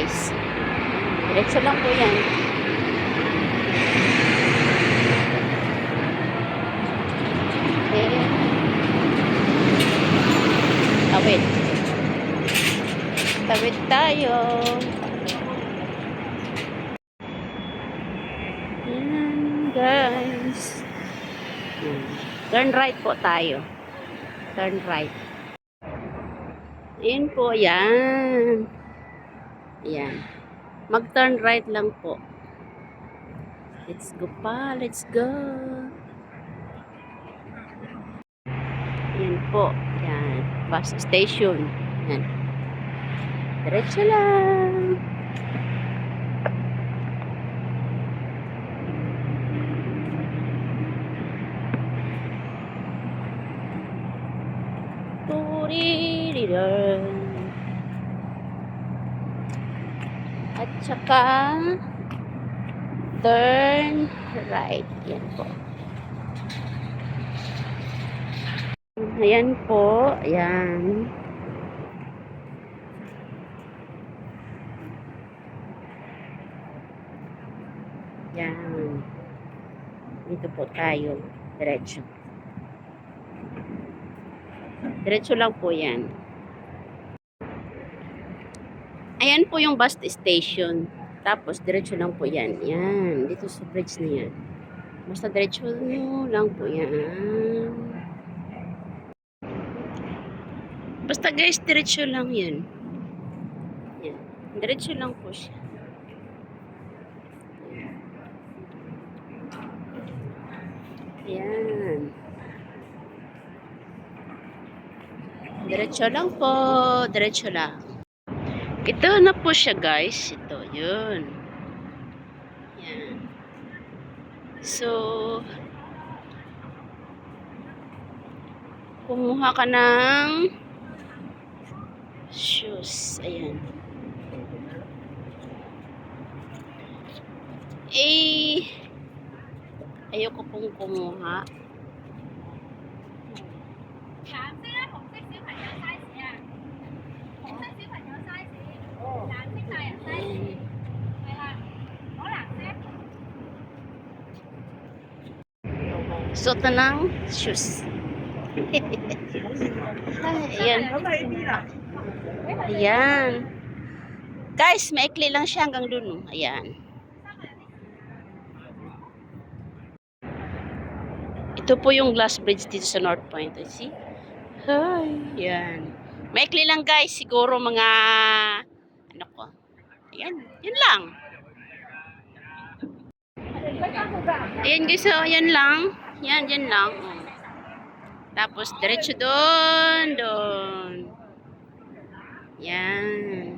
guys. Diretso lang po yan. Okay. Tawid. Tawid tayo. Yan guys. Turn right po tayo. Turn right. Ayan po, yan. Ayan. Mag-turn right lang po. Let's go pa, let's go. Ayan po, yan. Bus station. Ayan. Diretso lang. At saka turn right. Yan po. Ayan po. Ayan. Yan. Dito po tayo. Diretso. Diretso lang po yan. Ayan po yung bus station. Tapos, diretso lang po yan. Yan. Dito sa bridge na yan. Basta diretso lang po yan. Basta guys, diretso lang yan. Yan. Diretso lang po siya. Yan. Diretso lang po. Diretso lang. Ito na po siya guys. Ito, yun. Yan. So, kumuha ka ng shoes. Ayan. Ayoko pong kumuha. Suot na ng shoes. Ayan. Ayan. Guys, maikli lang siya hanggang dun. Ayan. Ito po yung glass bridge dito sa North Point. See? Hi. Ayan. Maikli lang guys. Siguro mga ano ko. Ayan. Yan lang. Ayan guys. So, ayan lang. Yan lang. Tapos, diretso doon. Yan.